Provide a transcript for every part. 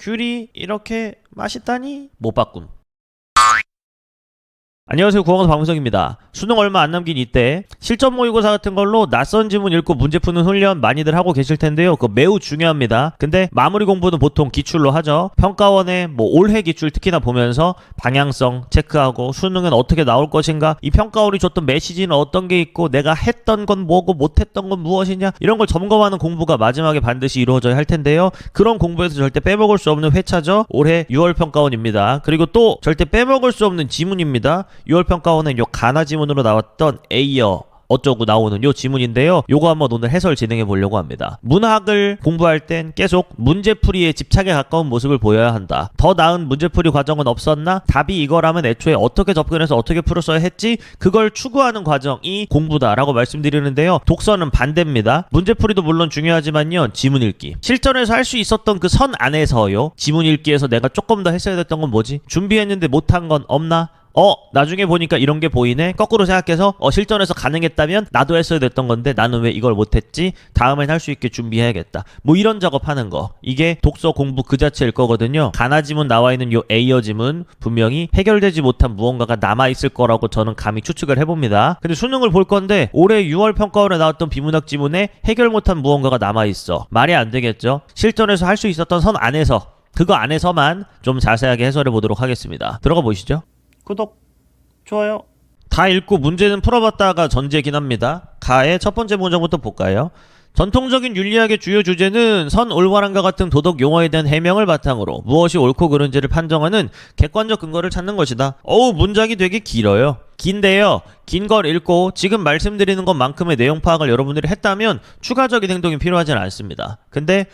귤이 이렇게 맛있다니 못 바꿈. 안녕하세요, 구멍서 박문석입니다. 수능 얼마 안 남긴 이때 실전 모의고사 같은 걸로 낯선 지문 읽고 문제 푸는 훈련 많이들 하고 계실 텐데요. 그거 매우 중요합니다. 근데 마무리 공부는 보통 기출로 하죠. 평가원에 올해 기출 특히나 보면서 방향성 체크하고 수능은 어떻게 나올 것인가, 이 평가원이 줬던 메시지는 어떤 게 있고 내가 했던 건 뭐고 못했던 건 무엇이냐, 이런 걸 점검하는 공부가 마지막에 반드시 이루어져야 할 텐데요. 그런 공부에서 절대 빼먹을 수 없는 회차죠. 올해 6월 평가원입니다. 그리고 또 절대 빼먹을 수 없는 지문입니다. 6월 평가원은 요 가나 지문으로 나왔던 A여 어쩌고 나오는 요 지문인데요. 요거 한번 오늘 해설 진행해 보려고 합니다. 문학을 공부할 땐 계속 문제풀이에 집착에 가까운 모습을 보여야 한다. 더 나은 문제풀이 과정은 없었나? 답이 이거라면 애초에 어떻게 접근해서 어떻게 풀었어야 했지? 그걸 추구하는 과정이 공부다라고 말씀드리는데요. 독서는 반대입니다. 문제풀이도 물론 중요하지만요, 지문 읽기, 실전에서 할 수 있었던 그 선 안에서요, 지문 읽기에서 내가 조금 더 했어야 됐던 건 뭐지? 준비했는데 못한 건 없나? 나중에 보니까 이런 게 보이네. 거꾸로 생각해서 실전에서 가능했다면 나도 했어야 됐던 건데 나는 왜 이걸 못했지? 다음엔 할 수 있게 준비해야겠다. 이런 작업하는 거, 이게 독서 공부 그 자체일 거거든요. 가나 지문 나와 있는 요 A여 지문 분명히 해결되지 못한 무언가가 남아있을 거라고 저는 감히 추측을 해봅니다. 근데 수능을 볼 건데 올해 6월 평가원에 나왔던 비문학 지문에 해결 못한 무언가가 남아있어. 말이 안 되겠죠? 실전에서 할 수 있었던 선 안에서, 그거 안에서만 좀 자세하게 해설해 보도록 하겠습니다. 들어가 보시죠. 구독, 좋아요. 다 읽고 문제는 풀어봤다가 전제긴 합니다. 가의 첫 번째 문장부터 볼까요? 전통적인 윤리학의 주요 주제는 선, 올바람과 같은 도덕 용어에 대한 해명을 바탕으로 무엇이 옳고 그른지를 판정하는 객관적 근거를 찾는 것이다. 문장이 되게 길어요. 긴데요, 긴 걸 읽고 지금 말씀드리는 것만큼의 내용 파악을 여러분들이 했다면 추가적인 행동이 필요하진 않습니다. 근데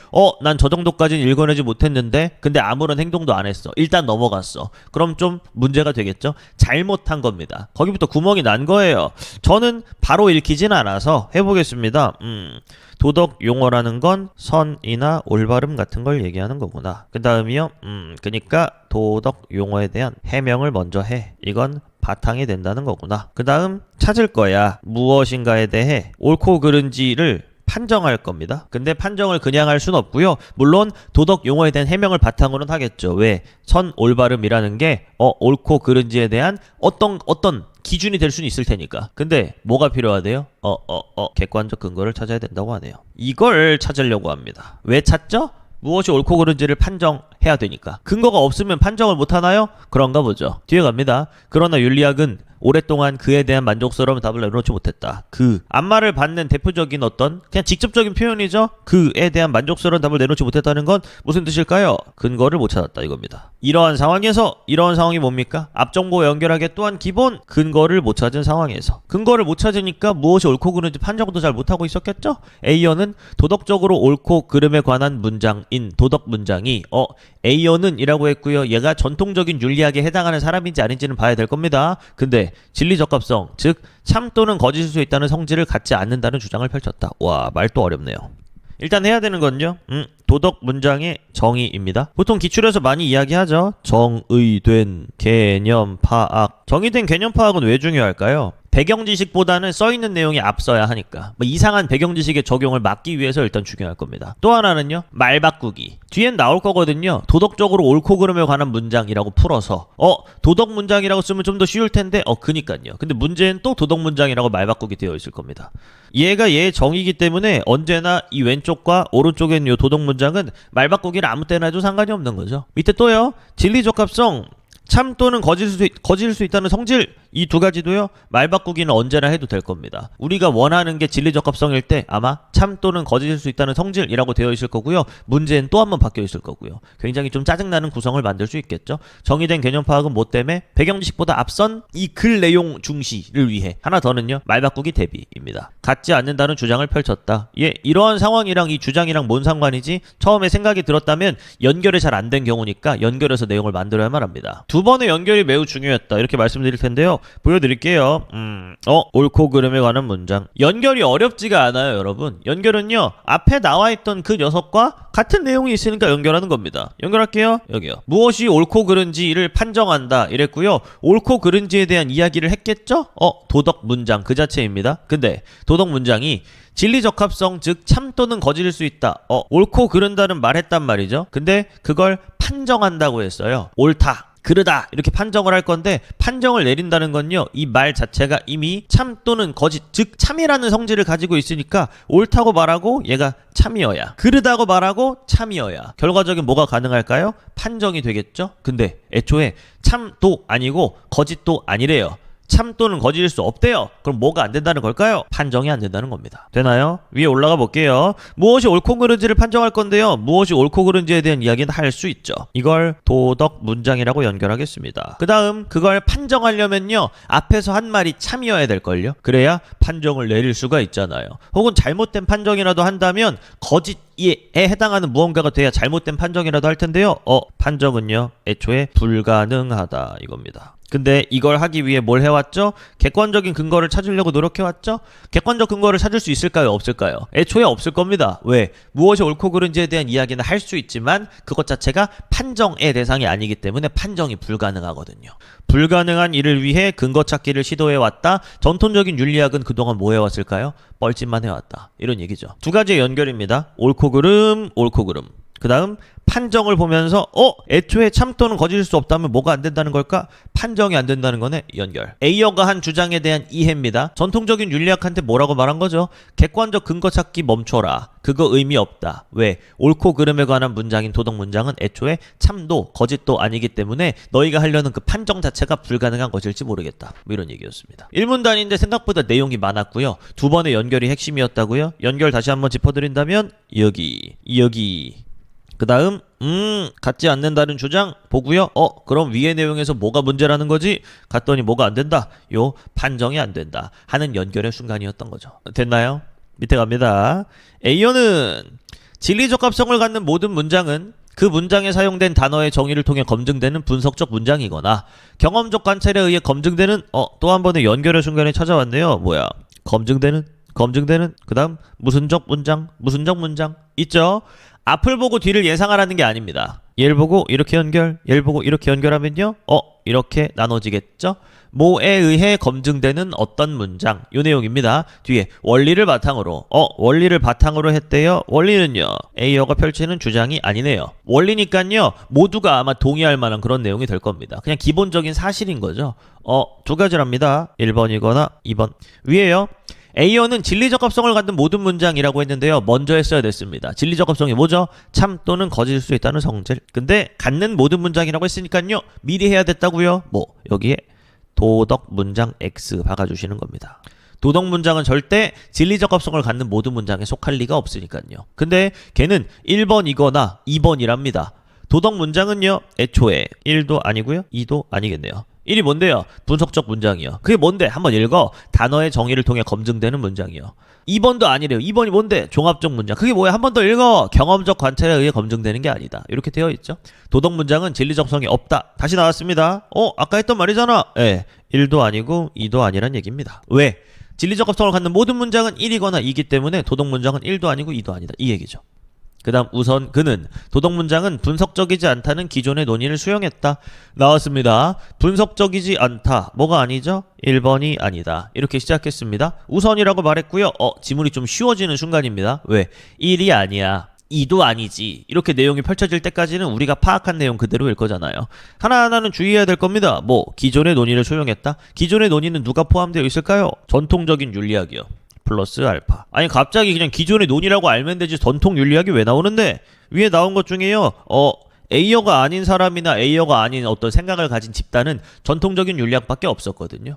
난 저 정도까지는 읽어내지 못했는데 근데 아무런 행동도 안 했어, 일단 넘어갔어. 그럼 좀 문제가 되겠죠? 잘못한 겁니다. 거기부터 구멍이 난 거예요. 저는 바로 읽히진 않아서 해보겠습니다. 도덕 용어라는 건 선이나 올바름 같은 걸 얘기하는 거구나. 그 다음이요, 그니까 도덕 용어에 대한 해명을 먼저 해. 이건 바탕이 된다는 거구나. 그 다음 찾을 거야. 무엇인가에 대해 옳고 그른지를 판정할 겁니다. 근데 판정을 그냥 할 순 없고요. 물론 도덕 용어에 대한 해명을 바탕으로는 하겠죠. 왜? 선, 올바름이라는 게 옳고 그른지에 대한 어떤 기준이 될 수는 있을 테니까. 근데 뭐가 필요하대요? 객관적 근거를 찾아야 된다고 하네요. 이걸 찾으려고 합니다. 왜 찾죠? 무엇이 옳고 그른지를 판정해야 되니까. 근거가 없으면 판정을 못하나요? 그런가 보죠. 뒤에 갑니다. 그러나 윤리학은 오랫동안 그에 대한 만족스러운 답을 내놓지 못했다. 안마를 받는 대표적인 그냥 직접적인 표현이죠. 그에 대한 만족스러운 답을 내놓지 못했다는 건 무슨 뜻일까요? 근거를 못 찾았다 이겁니다. 이러한 상황에서, 이러한 상황이 뭡니까? 앞정보 연결하기에 또한 기본 근거를 못 찾은 상황에서, 근거를 못 찾으니까 무엇이 옳고 그른지 판정도 잘 못하고 있었겠죠? A어는 도덕적으로 옳고 그름에 관한 문장인 도덕 문장이 A어는 이라고 했고요. 얘가 전통적인 윤리학에 해당하는 사람인지 아닌지는 봐야 될 겁니다. 근데 진리 적합성, 즉 참 또는 거짓일 수 있다는 성질을 갖지 않는다는 주장을 펼쳤다. 와, 말도 어렵네요. 일단 해야 되는 건요, 도덕 문장의 정의입니다. 보통 기출에서 많이 이야기하죠. 정의된 개념 파악. 정의된 개념 파악은 왜 중요할까요? 배경 지식보다는 써있는 내용이 앞서야 하니까. 이상한 배경 지식의 적용을 막기 위해서 일단 중요할 겁니다. 또 하나는요, 말 바꾸기. 뒤엔 나올 거거든요. 도덕적으로 옳고 그름에 관한 문장이라고 풀어서 도덕 문장이라고 쓰면 좀 더 쉬울 텐데 그니까요. 근데 문제는 또 도덕 문장이라고 말 바꾸기 되어 있을 겁니다. 얘가 얘의 정의이기 때문에 언제나 이 왼쪽과 오른쪽에 있는 이 도덕 문장은 말 바꾸기를 아무 때나 해도 상관이 없는 거죠. 밑에 또요, 진리 적합성, 참 또는 거짓일 수 있다는 성질, 이 두 가지도요, 말 바꾸기는 언제나 해도 될 겁니다. 우리가 원하는 게 진리 적합성일 때 아마 참 또는 거짓일 수 있다는 성질이라고 되어 있을 거고요. 문제는 또 한 번 바뀌어 있을 거고요. 굉장히 좀 짜증나는 구성을 만들 수 있겠죠. 정의된 개념 파악은 뭐 때문에? 배경 지식보다 앞선 이 글 내용 중시를 위해. 하나 더는요, 말 바꾸기 대비입니다. 갖지 않는다는 주장을 펼쳤다. 이러한 상황이랑 이 주장이랑 뭔 상관이지? 처음에 생각이 들었다면 연결이 잘 안 된 경우니까 연결해서 내용을 만들어야만 합니다. 두 두 번의 연결이 매우 중요했다 이렇게 말씀드릴 텐데요. 보여드릴게요. 옳고 그름에 관한 문장. 연결이 어렵지가 않아요, 여러분. 연결은요, 앞에 나와있던 그 녀석과 같은 내용이 있으니까 연결하는 겁니다. 연결할게요. 여기요. 무엇이 옳고 그른지를 판정한다 이랬고요. 옳고 그른지에 대한 이야기를 했겠죠? 도덕 문장 그 자체입니다. 근데 도덕 문장이 진리 적합성, 즉 참 또는 거짓일 수 있다. 옳고 그른다는 말했단 말이죠. 근데 그걸 판정한다고 했어요. 옳다, 그르다 이렇게 판정을 할 건데, 판정을 내린다는 건요, 이 말 자체가 이미 참 또는 거짓, 즉 참이라는 성질을 가지고 있으니까 옳다고 말하고 얘가 참이어야, 그르다고 말하고 참이어야 결과적인 뭐가 가능할까요? 판정이 되겠죠. 근데 애초에 참도 아니고 거짓도 아니래요. 참 또는 거짓일 수 없대요. 그럼 뭐가 안 된다는 걸까요? 판정이 안 된다는 겁니다. 되나요? 위에 올라가 볼게요. 무엇이 옳고 그른지를 판정할 건데요. 무엇이 옳고 그른지에 대한 이야기는 할 수 있죠. 이걸 도덕 문장이라고 연결하겠습니다. 그 다음 그걸 판정하려면요, 앞에서 한 말이 참이어야 될걸요. 그래야 판정을 내릴 수가 있잖아요. 혹은 잘못된 판정이라도 한다면 거짓 에 해당하는 무언가가 돼야 잘못된 판정이라도 할 텐데요. 판정은요, 애초에 불가능하다 이겁니다. 근데 이걸 하기 위해 뭘 해왔죠? 객관적인 근거를 찾으려고 노력해왔죠? 객관적 근거를 찾을 수 있을까요? 없을까요? 애초에 없을 겁니다. 왜? 무엇이 옳고 그른지에 대한 이야기는 할 수 있지만 그것 자체가 판정의 대상이 아니기 때문에 판정이 불가능하거든요. 불가능한 일을 위해 근거 찾기를 시도해왔다. 전통적인 윤리학은 그동안 뭐 해왔을까요? 뻘짓만 해왔다. 이런 얘기죠. 두 가지의 연결입니다. 옳고 그름, 옳고 그름. 그 다음 판정을 보면서 애초에 참 또는 거짓일 수 없다면 뭐가 안 된다는 걸까? 판정이 안 된다는 거네. 연결. 에이어가 한 주장에 대한 이해입니다. 전통적인 윤리학한테 뭐라고 말한 거죠? 객관적 근거 찾기 멈춰라. 그거 의미 없다. 왜? 옳고 그름에 관한 문장인 도덕 문장은 애초에 참도 거짓도 아니기 때문에 너희가 하려는 그 판정 자체가 불가능한 것일지 모르겠다. 뭐 이런 얘기였습니다. 1문 단위인데 생각보다 내용이 많았고요. 두 번의 연결이 핵심이었다고요. 연결 다시 한번 짚어드린다면 여기 그 다음 같지 않는다는 주장 보고요. 그럼 위의 내용에서 뭐가 문제라는 거지? 갔더니 뭐가 안 된다. 요 판정이 안 된다 하는 연결의 순간이었던 거죠. 됐나요? 밑에 갑니다. A어는 진리적 합성을 갖는 모든 문장은 그 문장에 사용된 단어의 정의를 통해 검증되는 분석적 문장이거나 경험적 관찰에 의해 검증되는 또 한 번의 연결의 순간이 찾아왔네요. 뭐야? 검증되는 그 다음 무슨적 문장 있죠? 앞을 보고 뒤를 예상하라는 게 아닙니다. 얘를 보고 이렇게 연결, 얘를 보고 이렇게 연결하면요, 이렇게 나눠지겠죠? 뭐에 의해 검증되는 어떤 문장, 요 내용입니다. 뒤에 원리를 바탕으로 했대요. 원리는요, A어가 펼치는 주장이 아니네요. 원리니까요, 모두가 아마 동의할 만한 그런 내용이 될 겁니다. 그냥 기본적인 사실인 거죠. 두 가지랍니다. 1번이거나 2번. 위에요. A어는 진리적 합성을 갖는 모든 문장이라고 했는데요. 먼저 했어야 됐습니다. 진리적 합성이 뭐죠? 참 또는 거짓일 수 있다는 성질. 근데 갖는 모든 문장이라고 했으니까요. 미리 해야 됐다고요. 여기에 도덕 문장 X 박아주시는 겁니다. 도덕 문장은 절대 진리적 합성을 갖는 모든 문장에 속할 리가 없으니까요. 근데 걔는 1번이거나 2번이랍니다. 도덕 문장은요, 애초에 1도 아니고요, 2도 아니겠네요. 1이 뭔데요? 분석적 문장이요. 그게 뭔데? 한번 읽어. 단어의 정의를 통해 검증되는 문장이요. 2번도 아니래요. 2번이 뭔데? 종합적 문장. 그게 뭐야? 한 번 더 읽어. 경험적 관찰에 의해 검증되는 게 아니다. 이렇게 되어 있죠. 도덕 문장은 진리적성이 없다. 다시 나왔습니다. 아까 했던 말이잖아. 1도 아니고 2도 아니란 얘기입니다. 왜? 진리적 합성을 갖는 모든 문장은 1이거나 2이기 때문에 도덕 문장은 1도 아니고 2도 아니다. 이 얘기죠. 그 다음 우선 그는 도덕 문장은 분석적이지 않다는 기존의 논의를 수용했다. 나왔습니다. 분석적이지 않다. 뭐가 아니죠? 1번이 아니다. 이렇게 시작했습니다. 우선이라고 말했고요. 지문이 좀 쉬워지는 순간입니다. 왜? 1이 아니야. 2도 아니지. 이렇게 내용이 펼쳐질 때까지는 우리가 파악한 내용 그대로일 거잖아요. 하나하나는 주의해야 될 겁니다. 기존의 논의를 수용했다. 기존의 논의는 누가 포함되어 있을까요? 전통적인 윤리학이요. 플러스 알파. 아니 갑자기 그냥 기존의 논이라고 알면 되지 전통 윤리학이 왜 나오는데? 위에 나온 것 중에요. A어가 아닌 사람이나 A어가 아닌 어떤 생각을 가진 집단은 전통적인 윤리학밖에 없었거든요.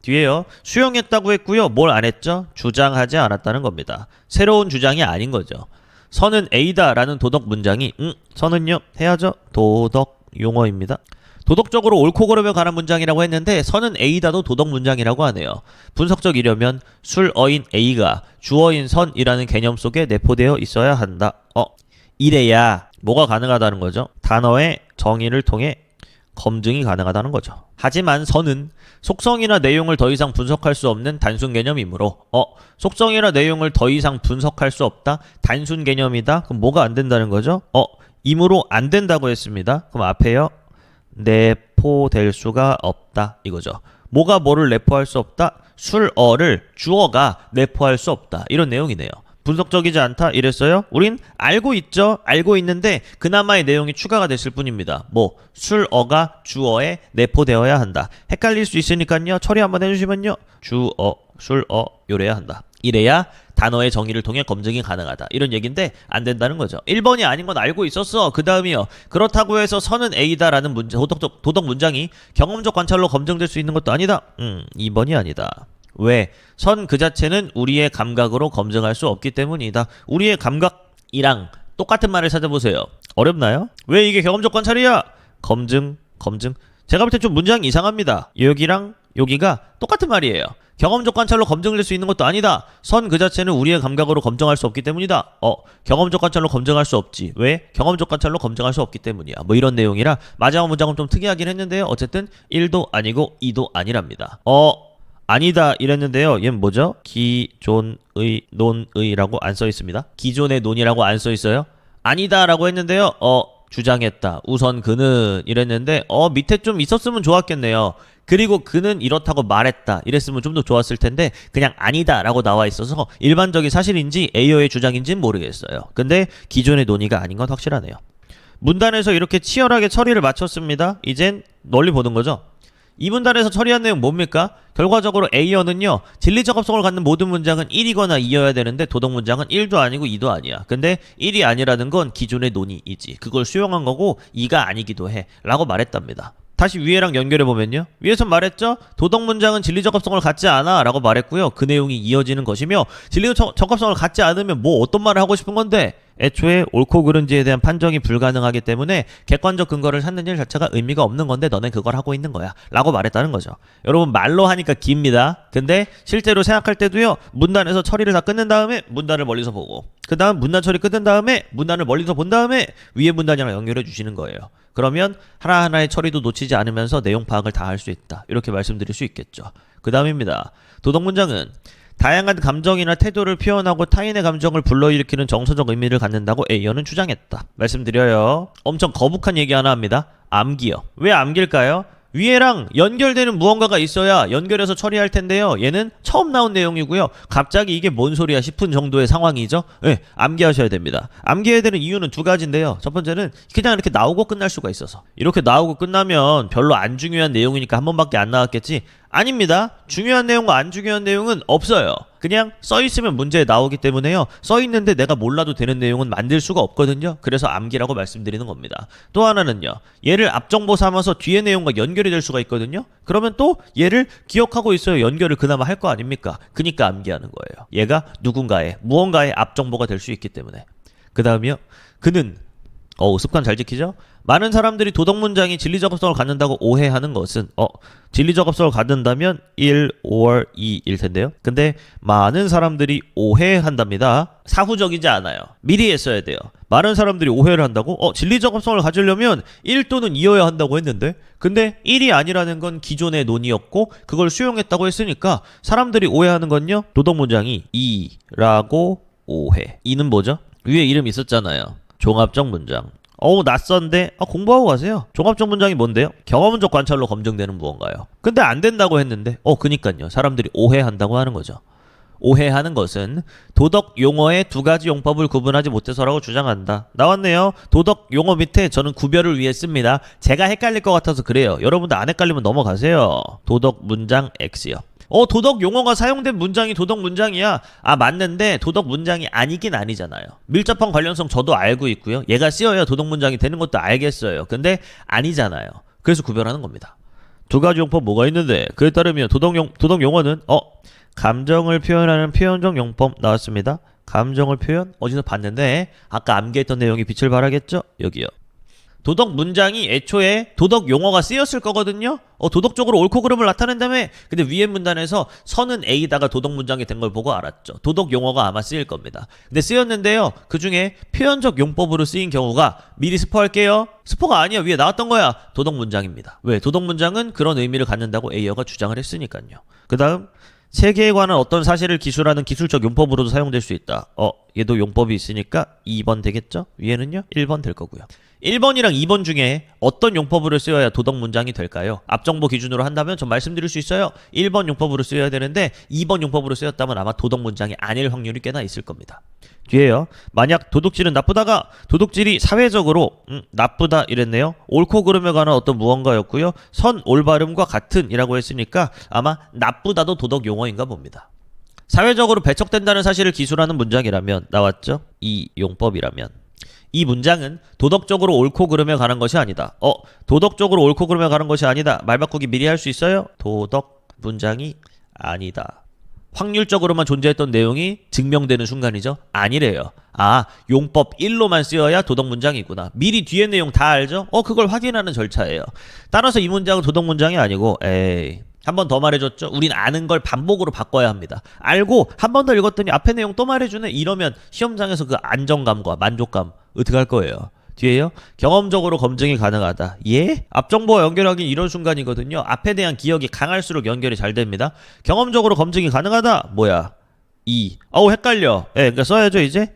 뒤에요. 수용했다고 했고요. 뭘 안 했죠? 주장하지 않았다는 겁니다. 새로운 주장이 아닌 거죠. 선은 A다 라는 도덕 문장이 선은요 해야죠. 도덕 용어입니다. 도덕적으로 옳고 그름에 관한 문장이라고 했는데 선은 A다도 도덕 문장이라고 하네요. 분석적이려면 술어인 A가 주어인 선이라는 개념 속에 내포되어 있어야 한다. 이래야 뭐가 가능하다는 거죠? 단어의 정의를 통해 검증이 가능하다는 거죠. 하지만 선은 속성이나 내용을 더 이상 분석할 수 없는 단순 개념이므로 속성이나 내용을 더 이상 분석할 수 없다? 단순 개념이다? 그럼 뭐가 안 된다는 거죠? 이므로 안 된다고 했습니다. 그럼 앞에요. 내포될 수가 없다 이거죠. 뭐가 뭐를 내포할 수 없다? 술어를 주어가 내포할 수 없다. 이런 내용이네요. 분석적이지 않다 이랬어요? 우린 알고 있죠. 알고 있는데 그나마의 내용이 추가가 됐을 뿐입니다. 뭐 술어가 주어에 내포되어야 한다. 헷갈릴 수 있으니까요. 처리 한번 해주시면요. 주어, 술어 요래야 한다. 이래야 단어의 정의를 통해 검증이 가능하다. 이런 얘기인데 안 된다는 거죠. 1번이 아닌 건 알고 있었어. 그 다음이요. 그렇다고 해서 선은 A다라는 도덕 문장이 경험적 관찰로 검증될 수 있는 것도 아니다. 2번이 아니다. 왜? 선 그 자체는 우리의 감각으로 검증할 수 없기 때문이다. 우리의 감각이랑 똑같은 말을 찾아보세요. 어렵나요? 왜 이게 경험적 관찰이야? 검증. 제가 볼 때 좀 문장이 이상합니다. 여기랑 여기가 똑같은 말이에요. 경험적 관찰로 검증될 수 있는 것도 아니다. 선 그 자체는 우리의 감각으로 검증할 수 없기 때문이다. 경험적 관찰로 검증할 수 없지. 왜? 경험적 관찰로 검증할 수 없기 때문이야. 뭐 이런 내용이라 마지막 문장은 좀 특이하긴 했는데요. 어쨌든 1도 아니고 2도 아니랍니다. 아니다 이랬는데요. 얘는 뭐죠? 기존의 논의라고 안 써 있습니다. 기존의 논이라고 안 써 있어요. 아니다라고 했는데요. 주장했다. 우선 그는 이랬는데 밑에 좀 있었으면 좋았겠네요. 그리고 그는 이렇다고 말했다. 이랬으면 좀 더 좋았을 텐데 그냥 아니다라고 나와 있어서 일반적인 사실인지 A어의 주장인지는 모르겠어요. 근데 기존의 논의가 아닌 건 확실하네요. 문단에서 이렇게 치열하게 처리를 마쳤습니다. 이젠 널리 보는 거죠. 이 문단에서 처리한 내용 뭡니까? 결과적으로 A어는요. 진리적 합성을 갖는 모든 문장은 1이거나 2여야 되는데 도덕 문장은 1도 아니고 2도 아니야. 근데 1이 아니라는 건 기존의 논의이지. 그걸 수용한 거고 2가 아니기도 해. 라고 말했답니다. 다시 위에랑 연결해보면요. 위에서 말했죠? 도덕 문장은 진리적 합성을 갖지 않아 라고 말했고요. 그 내용이 이어지는 것이며 진리적 적합성을 갖지 않으면 뭐 어떤 말을 하고 싶은 건데 애초에 옳고 그른지에 대한 판정이 불가능하기 때문에 객관적 근거를 찾는 일 자체가 의미가 없는 건데 너네 그걸 하고 있는 거야 라고 말했다는 거죠. 여러분 말로 하니까 깁니다. 근데 실제로 생각할 때도요. 문단에서 처리를 다 끝낸 다음에 문단을 멀리서 보고 그 다음 문단 처리 끝낸 다음에 문단을 멀리서 본 다음에 위에 문단이랑 연결해 주시는 거예요. 그러면 하나하나의 처리도 놓치지 않으면서 내용 파악을 다 할 수 있다. 이렇게 말씀드릴 수 있겠죠. 그 다음입니다. 도덕 문장은 다양한 감정이나 태도를 표현하고 타인의 감정을 불러일으키는 정서적 의미를 갖는다고 A어는 주장했다. 말씀드려요. 엄청 거북한 얘기 하나 합니다. 암기요. 왜 암길까요? 위에랑 연결되는 무언가가 있어야 연결해서 처리할 텐데요. 얘는 처음 나온 내용이고요. 갑자기 이게 뭔 소리야 싶은 정도의 상황이죠. 네, 암기하셔야 됩니다. 암기해야 되는 이유는 두 가지인데요. 첫 번째는 그냥 이렇게 나오고 끝날 수가 있어서. 이렇게 나오고 끝나면 별로 안 중요한 내용이니까 한 번밖에 안 나왔겠지. 아닙니다. 중요한 내용과 안 중요한 내용은 없어요. 그냥 써있으면 문제에 나오기 때문에요. 써있는데 내가 몰라도 되는 내용은 만들 수가 없거든요. 그래서 암기라고 말씀드리는 겁니다. 또 하나는요. 얘를 앞정보 삼아서 뒤에 내용과 연결이 될 수가 있거든요. 그러면 또 얘를 기억하고 있어야 연결을 그나마 할 거 아닙니까? 그니까 암기하는 거예요. 얘가 누군가의 무언가의 앞정보가 될 수 있기 때문에. 그 다음이요. 그는 습관 잘 지키죠? 많은 사람들이 도덕 문장이 진리적 합성을 갖는다고 오해하는 것은 진리적 합성을 갖는다면 1 or 2일 텐데요. 근데 많은 사람들이 오해한답니다. 사후적이지 않아요. 미리 했어야 돼요. 많은 사람들이 오해를 한다고? 진리적 합성을 가지려면 1 또는 2여야 한다고 했는데 근데 1이 아니라는 건 기존의 논의였고 그걸 수용했다고 했으니까 사람들이 오해하는 건요. 도덕 문장이 2라고 오해. 2는 뭐죠? 위에 이름 있었잖아요. 종합적 문장. 낯선데 공부하고 가세요. 종합적 문장이 뭔데요? 경험적 관찰로 검증되는 무언가요. 근데 안 된다고 했는데 그니까요. 사람들이 오해한다고 하는 거죠. 오해하는 것은 도덕 용어의 두 가지 용법을 구분하지 못해서라고 주장한다. 나왔네요. 도덕 용어 밑에 저는 구별을 위해 씁니다. 제가 헷갈릴 것 같아서 그래요. 여러분들 안 헷갈리면 넘어가세요. 도덕 문장 X요. 도덕 용어가 사용된 문장이 도덕 문장이야. 맞는데 도덕 문장이 아니긴 아니잖아요. 밀접한 관련성 저도 알고 있고요. 얘가 쓰여야 도덕 문장이 되는 것도 알겠어요. 근데 아니잖아요. 그래서 구별하는 겁니다. 두 가지 용법 뭐가 있는데 그에 따르면 도덕 용어는 감정을 표현하는 표현적 용법 나왔습니다. 감정을 표현 어디서 봤는데 아까 암기했던 내용이 빛을 발하겠죠? 여기요. 도덕 문장이 애초에 도덕 용어가 쓰였을 거거든요. 도덕적으로 옳고 그름을 나타낸다며. 근데 위에 문단에서 선은 A다가 도덕 문장이 된 걸 보고 알았죠. 도덕 용어가 아마 쓰일 겁니다. 근데 쓰였는데요. 그 중에 표현적 용법으로 쓰인 경우가 미리 스포할게요. 스포가 아니야. 위에 나왔던 거야. 도덕 문장입니다. 왜? 도덕 문장은 그런 의미를 갖는다고 A어가 주장을 했으니까요. 그 다음 세계에 관한 어떤 사실을 기술하는 기술적 용법으로도 사용될 수 있다. 얘도 용법이 있으니까 2번 되겠죠? 위에는요 1번 될 거고요. 1번이랑 2번 중에 어떤 용법으로 쓰여야 도덕 문장이 될까요? 앞정보 기준으로 한다면 전 말씀드릴 수 있어요. 1번 용법으로 쓰여야 되는데 2번 용법으로 쓰였다면 아마 도덕 문장이 아닐 확률이 꽤나 있을 겁니다. 뒤에요. 만약 도둑질은 나쁘다가 도둑질이 사회적으로 나쁘다 이랬네요. 옳고 그름에 관한 어떤 무언가였고요. 선, 올바름과 같은 이라고 했으니까 아마 나쁘다도 도덕 용어인가 봅니다. 사회적으로 배척된다는 사실을 기술하는 문장이라면 나왔죠? 이 용법이라면 이 문장은 도덕적으로 옳고 그름에 관한 것이 아니다. 도덕적으로 옳고 그름에 관한 것이 아니다. 말 바꾸기 미리 할 수 있어요? 도덕 문장이 아니다. 확률적으로만 존재했던 내용이 증명되는 순간이죠. 아니래요. 용법 1로만 쓰여야 도덕 문장이구나. 미리 뒤에 내용 다 알죠? 그걸 확인하는 절차예요. 따라서 이 문장은 도덕 문장이 아니고 한 번 더 말해줬죠. 우린 아는 걸 반복으로 바꿔야 합니다. 알고 한 번 더 읽었더니 앞에 내용 또 말해주네. 이러면 시험장에서 그 안정감과 만족감 어떻게 할 거예요? 뒤에요. 경험적으로 검증이 가능하다. 예? 앞정보와 연결하기 이런 순간이거든요. 앞에 대한 기억이 강할수록 연결이 잘 됩니다. 경험적으로 검증이 가능하다. 뭐야? 헷갈려. 그러니까 써야죠 이제.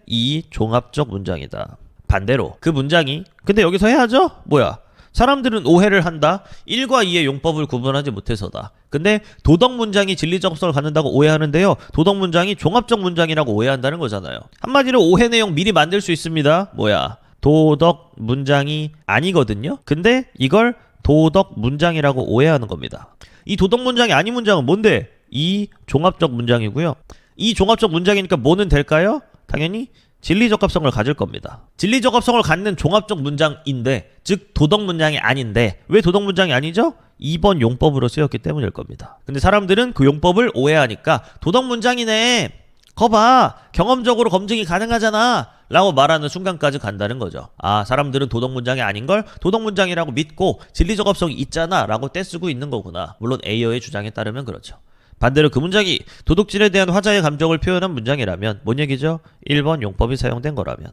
종합적 문장이다. 반대로 그 문장이 근데 여기서 해야죠? 뭐야? 사람들은 오해를 한다. 1과 2의 용법을 구분하지 못해서다. 근데 도덕 문장이 진리적 합성을 갖는다고 오해하는데요. 도덕 문장이 종합적 문장이라고 오해한다는 거잖아요. 한마디로 오해 내용 미리 만들 수 있습니다. 뭐야? 도덕 문장이 아니거든요. 근데 이걸 도덕 문장이라고 오해하는 겁니다. 이 도덕 문장이 아닌 문장은 뭔데? 이 종합적 문장이고요. 이 종합적 문장이니까 뭐는 될까요? 당연히 진리적 합성을 가질 겁니다. 진리적 합성을 갖는 종합적 문장인데, 즉 도덕 문장이 아닌데 왜 도덕 문장이 아니죠? 2번 용법으로 쓰였기 때문일 겁니다. 근데 사람들은 그 용법을 오해하니까 도덕 문장이네. 거봐. 경험적으로 검증이 가능하잖아. 라고 말하는 순간까지 간다는 거죠. 사람들은 도덕 문장이 아닌 걸 도덕 문장이라고 믿고 진리적 합성이 있잖아 라고 떼쓰고 있는 거구나. 물론 A어의 주장에 따르면 그렇죠. 반대로 그 문장이 도둑질에 대한 화자의 감정을 표현한 문장이라면 뭔 얘기죠? 1번 용법이 사용된 거라면.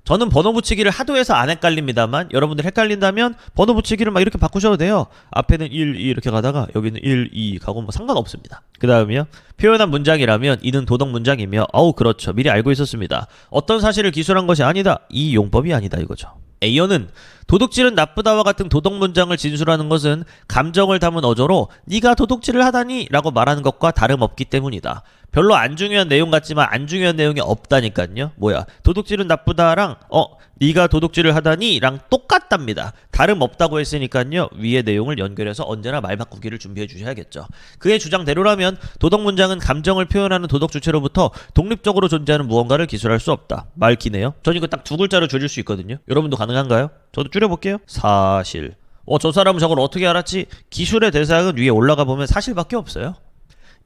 저는 번호 붙이기를 하도 해서 안 헷갈립니다만 여러분들 헷갈린다면 번호 붙이기를 막 이렇게 바꾸셔도 돼요. 앞에는 1, 2 이렇게 가다가 여기는 1, 2 가고 뭐 상관없습니다. 그 다음이요. 표현한 문장이라면 이는 도덕 문장이며 그렇죠. 미리 알고 있었습니다. 어떤 사실을 기술한 것이 아니다. 이 용법이 아니다 이거죠. A어는 도둑질은 나쁘다와 같은 도덕 문장을 진술하는 것은 감정을 담은 어조로 네가 도둑질을 하다니 라고 말하는 것과 다름없기 때문이다. 별로 안 중요한 내용 같지만 안 중요한 내용이 없다니까요. 뭐야? 도둑질은 나쁘다랑 네가 도둑질을 하다니 랑 똑같답니다. 다름없다고 했으니까요. 위의 내용을 연결해서 언제나 말 바꾸기를 준비해 주셔야겠죠. 그의 주장대로라면 도덕 문장은 감정을 표현하는 도덕 주체로부터 독립적으로 존재하는 무언가를 기술할 수 없다. 말 기네요. 전 이거 딱 두 글자로 줄일 수 있거든요. 여러분도 가능한가요? 저도 줄여볼게요. 사실. 저 사람은 저걸 어떻게 알았지? 기술의 대상은 위에 올라가 보면 사실밖에 없어요.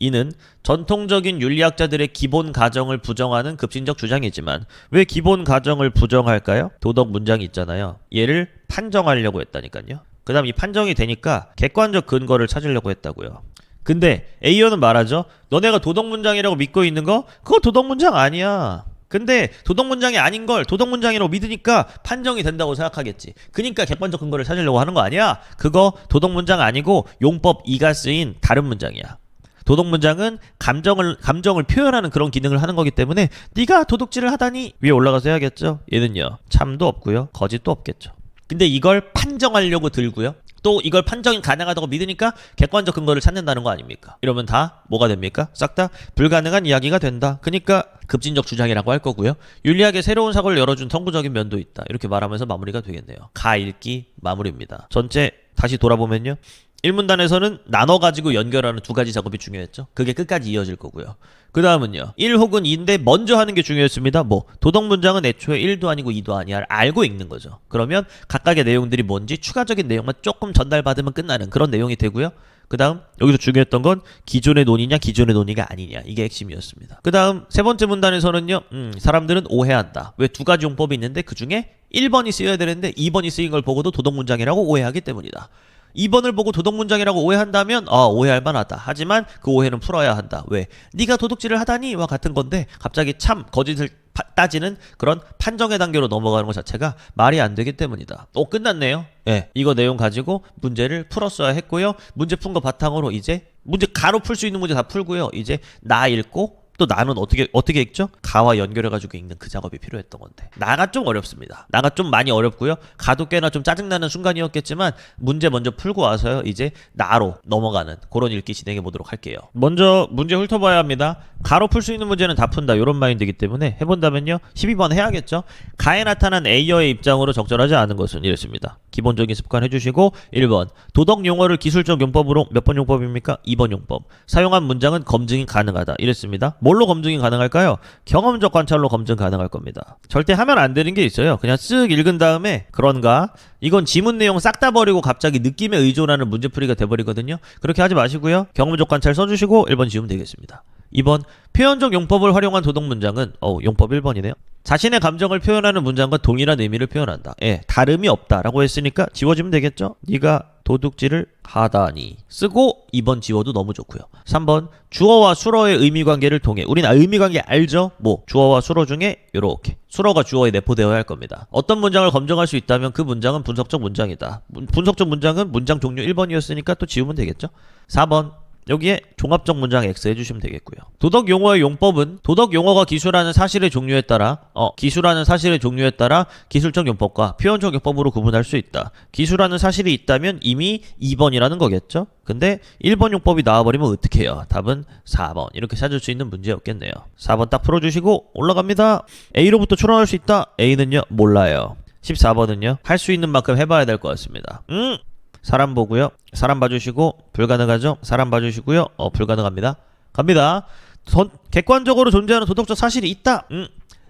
이는 전통적인 윤리학자들의 기본 가정을 부정하는 급진적 주장이지만 왜 기본 가정을 부정할까요? 도덕 문장이 있잖아요. 얘를 판정하려고 했다니까요. 그 다음 이 판정이 되니까 객관적 근거를 찾으려고 했다고요. 근데 A어는 말하죠. 너네가 도덕 문장이라고 믿고 있는 거? 그거 도덕 문장 아니야. 근데 도덕 문장이 아닌 걸 도덕 문장이라고 믿으니까 판정이 된다고 생각하겠지. 그러니까 객관적 근거를 찾으려고 하는 거 아니야? 그거 도덕 문장 아니고 용법 2가 쓰인 다른 문장이야. 도덕 문장은 감정을 표현하는 그런 기능을 하는 거기 때문에 네가 도둑질을 하다니 위에 올라가서 해야겠죠. 얘는요. 참도 없고요. 거짓도 없겠죠. 근데 이걸 판정하려고 들고요. 또 이걸 판정이 가능하다고 믿으니까 객관적 근거를 찾는다는 거 아닙니까? 이러면 다 뭐가 됩니까? 싹 다 불가능한 이야기가 된다. 그러니까 급진적 주장이라고 할 거고요. 윤리학의 새로운 사고를 열어준 선구적인 면도 있다. 이렇게 말하면서 마무리가 되겠네요. 가 읽기 마무리입니다. 전체 다시 돌아보면요. 1문단에서는 나눠가지고 연결하는 두 가지 작업이 중요했죠. 그게 끝까지 이어질 거고요. 그 다음은요. 1 혹은 2인데 먼저 하는 게 중요했습니다. 도덕 문장은 애초에 1도 아니고 2도 아니야. 알고 읽는 거죠. 그러면 각각의 내용들이 뭔지 추가적인 내용만 조금 전달받으면 끝나는 그런 내용이 되고요. 그 다음 여기서 중요했던 건 기존의 논이냐 기존의 논의가 아니냐, 이게 핵심이었습니다. 그 다음 세 번째 문단에서는요, 사람들은 오해한다. 왜 두 가지 용법이 있는데 그 중에 1번이 쓰여야 되는데 2번이 쓰인 걸 보고도 도덕문장이라고 오해하기 때문이다. 2번을 보고 도덕문장이라고 오해한다면 오해할 만하다. 하지만 그 오해는 풀어야 한다. 왜? 네가 도둑질을 하다니 와 같은 건데 갑자기 참 거짓을 따지는 그런 판정의 단계로 넘어가는 것 자체가 말이 안 되기 때문이다. 끝났네요. 예, 이거 내용 가지고 문제를 풀었어야 했고요. 문제 푼 거 바탕으로 이제 문제 가로 풀 수 있는 문제 다 풀고요. 이제 나 읽고 또 나는 어떻게 읽죠? 가와 연결해가지고 읽는 그 작업이 필요했던 건데 나가 좀 어렵습니다. 나가 좀 많이 어렵고요. 가도 꽤나 좀 짜증나는 순간이었겠지만 문제 먼저 풀고 와서요. 이제 나로 넘어가는 그런 읽기 진행해 보도록 할게요. 먼저 문제 훑어봐야 합니다. 가로 풀 수 있는 문제는 다 푼다, 이런 마인드이기 때문에 해본다면요 12번 해야겠죠. 가에 나타난 A여의 입장으로 적절하지 않은 것은 이랬습니다. 기본적인 습관 해주시고 1번 도덕 용어를 기술적 용법으로 몇 번 용법입니까? 2번 용법. 사용한 문장은 검증이 가능하다 이랬습니다. 뭘로 검증이 가능할까요? 경험적 관찰로 검증 가능할 겁니다. 절대 하면 안 되는 게 있어요. 그냥 쓱 읽은 다음에 그런가? 이건 지문 내용 싹 다 버리고 갑자기 느낌에 의존하는 문제풀이가 돼버리거든요. 그렇게 하지 마시고요. 경험적 관찰 써주시고 1번 지우면 되겠습니다. 2번 표현적 용법을 활용한 도덕 문장은 용법 1번이네요. 자신의 감정을 표현하는 문장과 동일한 의미를 표현한다. 예, 다름이 없다라고 했으니까 지워지면 되겠죠. 네가 도둑질을 하다니 쓰고 2번 지워도 너무 좋고요. 3번 주어와 수어의 의미관계를 통해, 우리는 의미관계 알죠? 뭐 주어와 수어 중에 요렇게 수어가 주어에 내포되어야 할 겁니다. 어떤 문장을 검증할 수 있다면 그 문장은 분석적 문장이다. 분석적 문장은 문장 종류 1번이었으니까 또 지우면 되겠죠. 4번 여기에 종합적 문장 X 해주시면 되겠고요. 도덕 용어의 용법은 도덕 용어가 기술하는 사실의 종류에 따라 기술적 용법과 표현적 용법으로 구분할 수 있다. 기술하는 사실이 있다면 이미 2번이라는 거겠죠? 근데 1번 용법이 나와버리면 어떻게 해요? 답은 4번. 이렇게 찾을 수 있는 문제였겠네요. 4번 딱 풀어주시고 올라갑니다. A로부터 추론할 수 있다. A는요 몰라요. 14번은요 할 수 있는 만큼 해봐야 될 것 같습니다. 사람 보고요. 사람 봐주시고 불가능하죠? 사람 봐주시고요. 불가능합니다. 갑니다. 객관적으로 존재하는 도덕적 사실이 있다.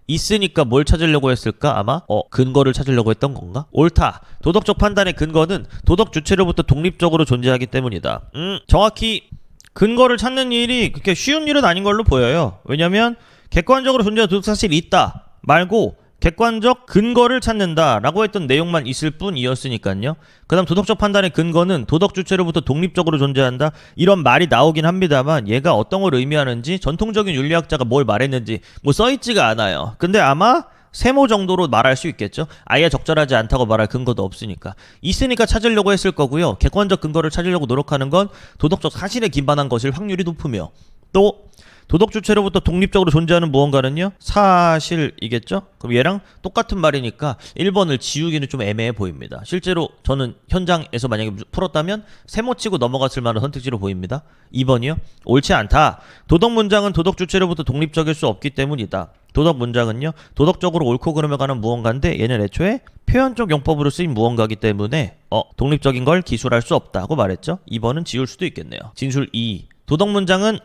있으니까 뭘 찾으려고 했을까? 아마 근거를 찾으려고 했던 건가? 옳다. 도덕적 판단의 근거는 도덕 주체로부터 독립적으로 존재하기 때문이다. 정확히 근거를 찾는 일이 그렇게 쉬운 일은 아닌 걸로 보여요. 왜냐면 객관적으로 존재하는 도덕 사실이 있다 말고 객관적 근거를 찾는다라고 했던 내용만 있을 뿐이었으니까요. 그 다음 도덕적 판단의 근거는 도덕 주체로부터 독립적으로 존재한다, 이런 말이 나오긴 합니다만 얘가 어떤 걸 의미하는지 전통적인 윤리학자가 뭘 말했는지 뭐 써있지가 않아요. 근데 아마 세모 정도로 말할 수 있겠죠. 아예 적절하지 않다고 말할 근거도 없으니까. 있으니까 찾으려고 했을 거고요. 객관적 근거를 찾으려고 노력하는 건 도덕적 사실에 기반한 것일 확률이 높으며, 또 도덕 주체로부터 독립적으로 존재하는 무언가는요 사실이겠죠? 그럼 얘랑 똑같은 말이니까 1번을 지우기는 좀 애매해 보입니다. 실제로 저는 현장에서 만약에 풀었다면 세모치고 넘어갔을 만한 선택지로 보입니다. 2번이요? 옳지 않다. 도덕 문장은 도덕 주체로부터 독립적일 수 없기 때문이다. 도덕 문장은요 도덕적으로 옳고 그름에 관한 무언가인데 얘는 애초에 표현적 용법으로 쓰인 무언가이기 때문에 독립적인 걸 기술할 수 없다고 말했죠. 2번은 지울 수도 있겠네요. 진술 2. 도덕 문장은